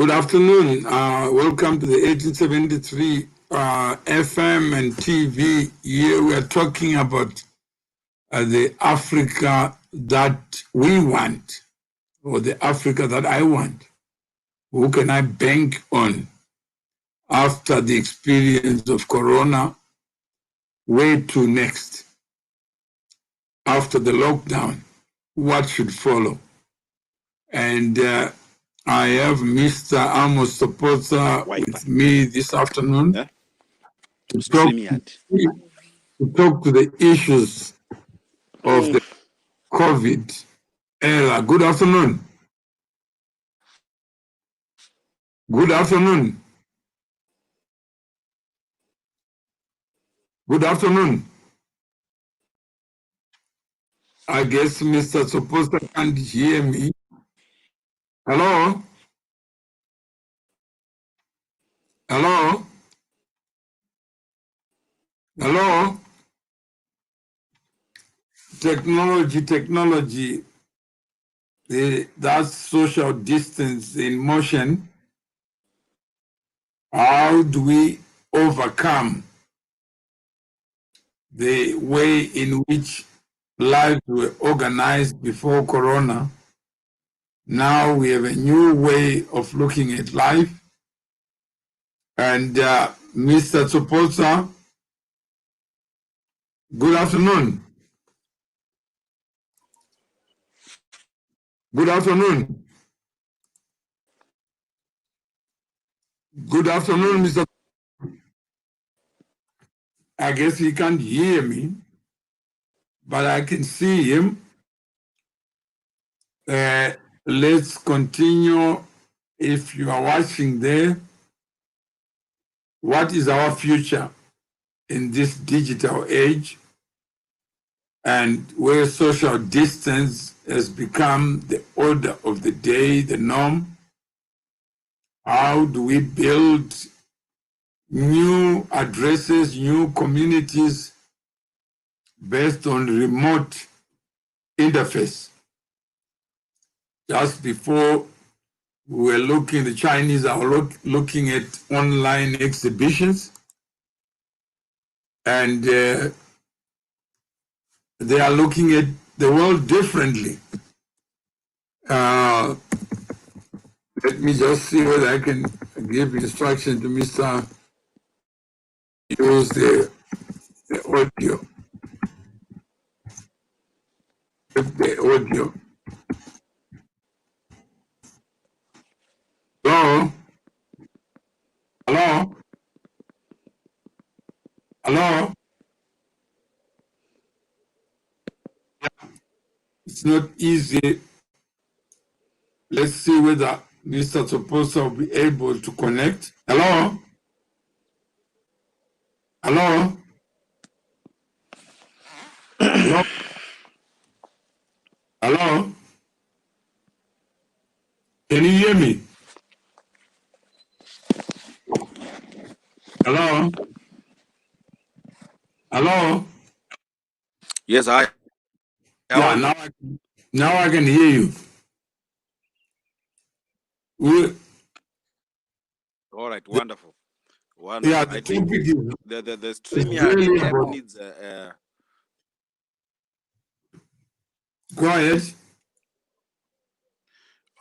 Good afternoon. Welcome to the 1873 FM and TV. Here we are talking about the Africa that we want, or the Africa that I want. Who can I bank on after the experience of Corona? Where to next? After the lockdown, what should follow? And I have Mr. Amos Tsopotsa with me this afternoon to talk to the issues of the COVID era. Good afternoon. Good afternoon. Good afternoon. I guess Mr. Tsopotsa can't hear me. Hello? Hello? Hello? Technology. That's social distance in motion. How do we overcome the way in which lives were organized before Corona? Now we have a new way of looking at life. And Mr. Tsopotsa, good afternoon. Good afternoon. Good afternoon, Mr. I guess he can't hear me, but I can see him. Let's continue. If you are watching there, what is our future in this digital age, and where social distance has become the order of the day, the norm? How do we build new addresses, new communities based on remote interface? Just before we were looking, the Chinese are looking at online exhibitions, and they are looking at the world differently. Let me just see whether I can give instruction to Mr. Use the audio. The audio. Hello? Hello? Hello? It's not easy. Let's see whether Mr. Tsopotsa will be able to connect. Hello? Hello? Hello? Hello? Can you hear me? Hello? Hello? Yes, I. Yeah, now I can hear you. All right, wonderful. Wonderful. Yeah, I think the streaming really app about... needs Go ahead.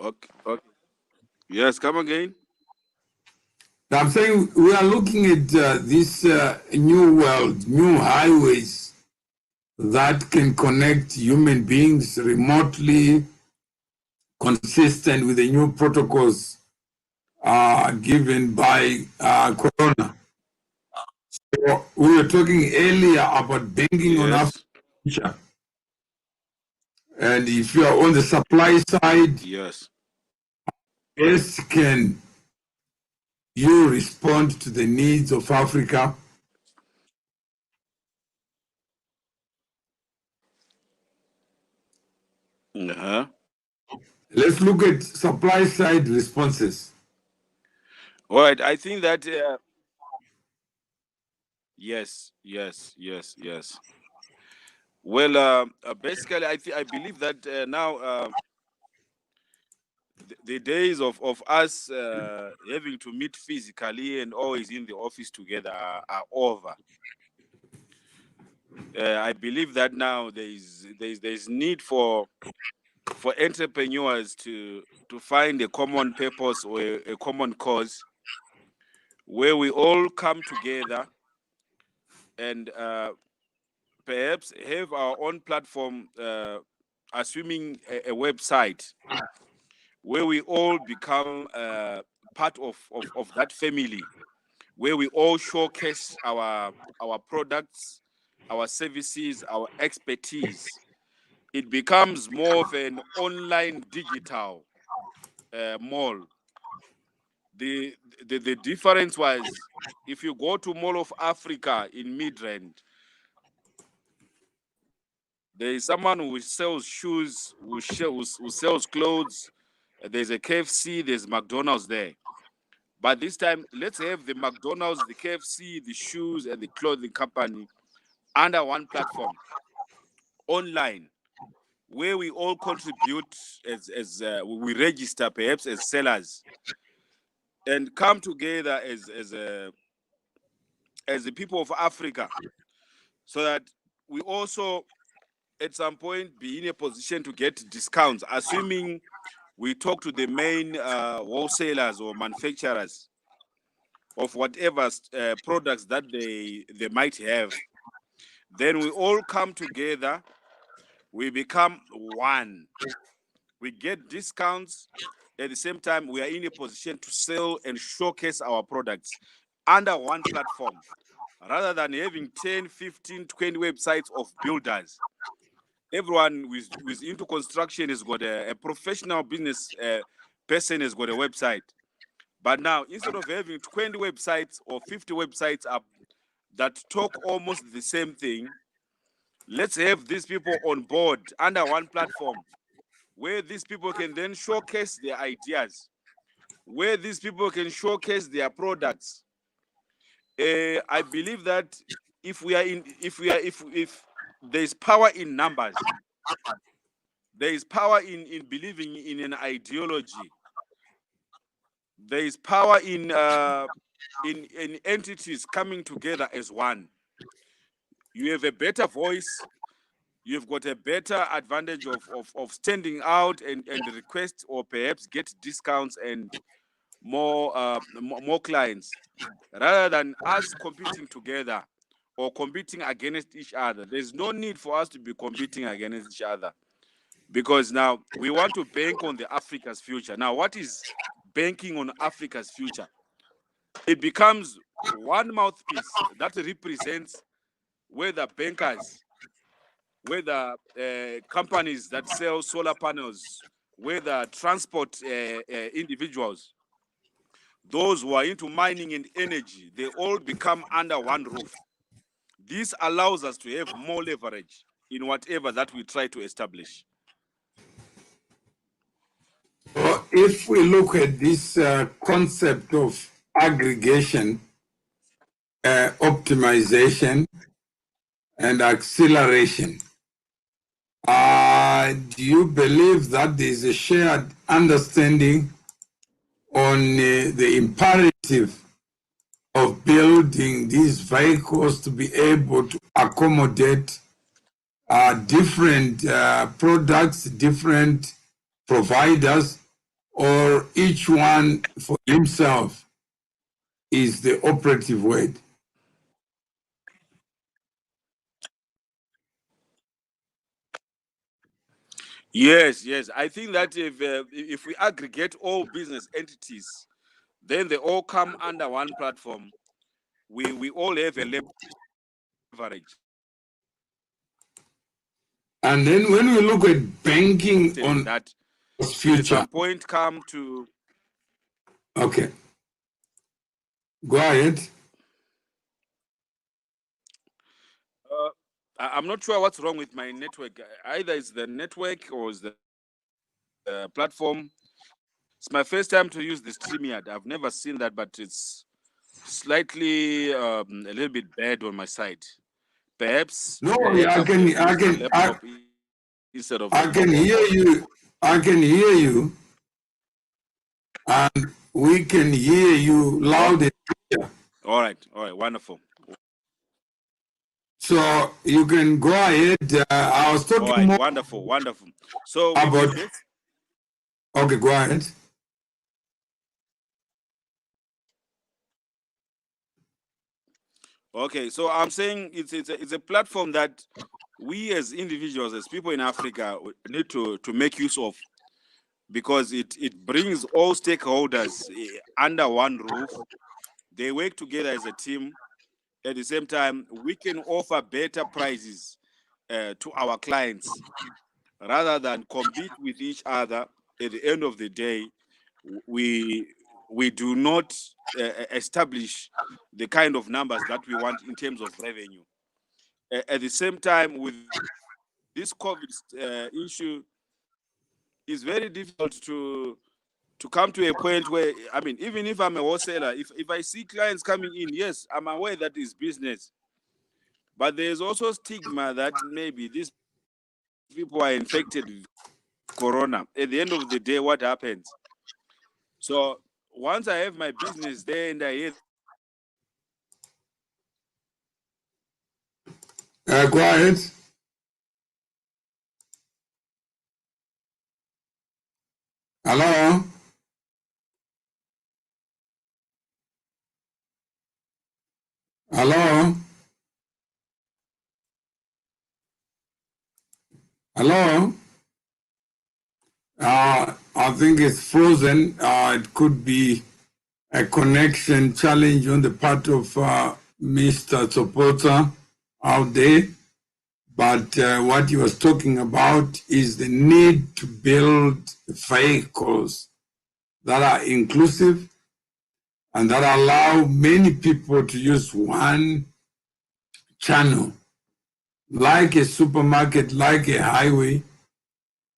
Okay. Yes, come again. I'm saying we are looking at this new world, new highways that can connect human beings remotely, consistent with the new protocols given by Corona. So we were talking earlier about banking on our future. And if you are on the supply side, yes, can you respond to the needs of Africa? Let's look at supply side responses. All right, I think that yes. Well, basically, I believe that now the days of us having to meet physically and always in the office together are over. I believe that now there's need for entrepreneurs to find a common purpose or a common cause where we all come together and perhaps have our own platform, assuming a website where we all become part of that family, where we all showcase our products, our services, our expertise. It becomes more of an online digital mall. The difference was, if you go to Mall of Africa in Midrand, there is someone who sells shoes, who sells clothes. There's a KFC, there's McDonald's there. But this time, let's have the McDonald's, the KFC, the shoes, and the clothing company under one platform, online, where we all contribute as we register perhaps as sellers and come together as the people of Africa, so that we also at some point be in a position to get discounts, assuming we talk to the main wholesalers or manufacturers of whatever products that they might have. Then we all come together, we become one. We get discounts. At the same time, we are in a position to sell and showcase our products under one platform, rather than having 10, 15, 20 websites of builders. Everyone who's into construction has got a professional business person has got a website. But now, instead of having 20 websites or 50 websites up that talk almost the same thing, let's have these people on board under one platform, where these people can then showcase their ideas, where these people can showcase their products. I believe that if there's power in numbers, there is power in believing in an ideology. There is power in entities coming together as one. You have a better voice. You've got a better advantage of standing out and request or perhaps get discounts and more clients, rather than us competing together or competing against each other. There's no need for us to be competing against each other, because now we want to bank on the Africa's future. Now, what is banking on Africa's future? It becomes one mouthpiece that represents whether bankers, whether companies that sell solar panels, whether transport individuals, those who are into mining and energy, they all become under one roof. This allows us to have more leverage in whatever that we try to establish. Well, if we look at this concept of aggregation, optimization, and acceleration, do you believe that there is a shared understanding on the imperative of building these vehicles to be able to accommodate different products, different providers, or each one for himself is the operative word? Yes. I think that if we aggregate all business entities, then they all come under one platform. We all have a leverage. And then when we look at banking on that future, at some point come to... Okay. Go ahead. I'm not sure what's wrong with my network. Either it's the network or it's the platform. It's my first time to use the StreamYard. I've never seen that, but it's slightly a little bit bad on my side. Perhaps No, I can instead of I can hear you. I can hear you. and we can hear you loud and clear. All right, wonderful. So you can go ahead. I was talking All right, more wonderful. So about. Okay, go ahead. Okay, so I'm saying it's a platform that we as individuals, as people in Africa, need to make use of, because it brings all stakeholders under one roof. They work together as a team. At the same time, we can offer better prices to our clients rather than compete with each other. At the end of the day, we do not establish the kind of numbers that we want in terms of revenue. At the same time, with this COVID issue, it's very difficult to come to a point where, I mean, even if I'm a wholesaler, if I see clients coming in, yes, I'm aware that is business, but there's also stigma that maybe these people are infected with corona. At the end of the day, what happens? So once I have my business there and I hear. Go ahead. Hello? Hello? Hello? I think it's frozen. It could be a connection challenge on the part of Mr. Tsopotsa out there. But what he was talking about is the need to build vehicles that are inclusive and that allow many people to use one channel, like a supermarket, like a highway,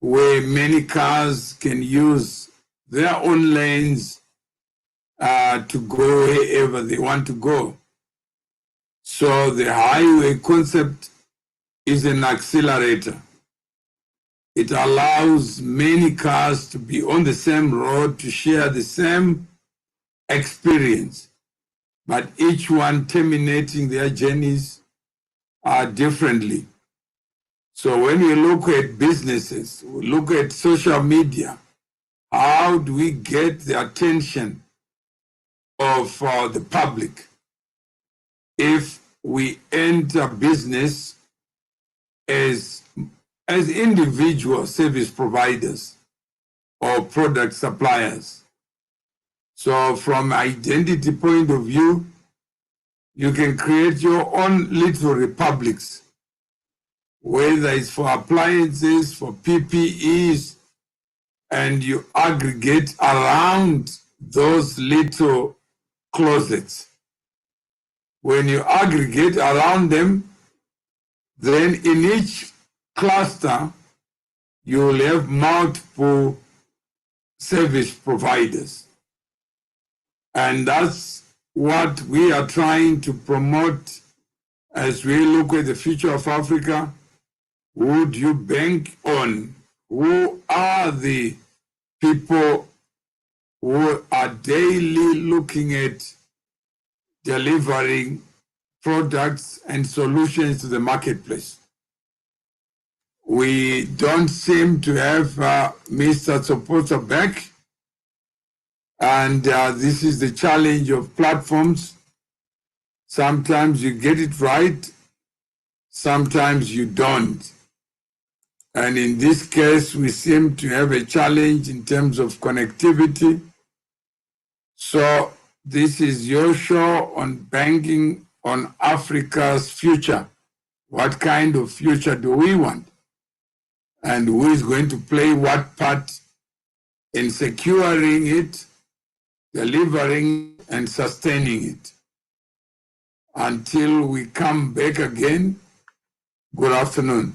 where many cars can use their own lanes to go wherever they want to go. So the highway concept is an accelerator. It allows many cars to be on the same road to share the same experience, but each one terminating their journeys differently. So when we look at businesses, we look at social media, how do we get the attention of the public? If we enter business as individual service providers or product suppliers. So from identity point of view, you can create your own little republics, whether it's for appliances, for PPEs, and you aggregate around those little closets. When you aggregate around them, then in each cluster, you will have multiple service providers. And that's what we are trying to promote as we look at the future of Africa. Who do you bank on? Who are the people who are daily looking at delivering products and solutions to the marketplace? We don't seem to have Mr. Tsopotsa back, and this is the challenge of platforms. Sometimes you get it right, sometimes you don't. And in this case, we seem to have a challenge in terms of connectivity. So this is your show on banking on Africa's future. What kind of future do we want? And who is going to play what part in securing it, delivering and sustaining it? Until we come back again, good afternoon.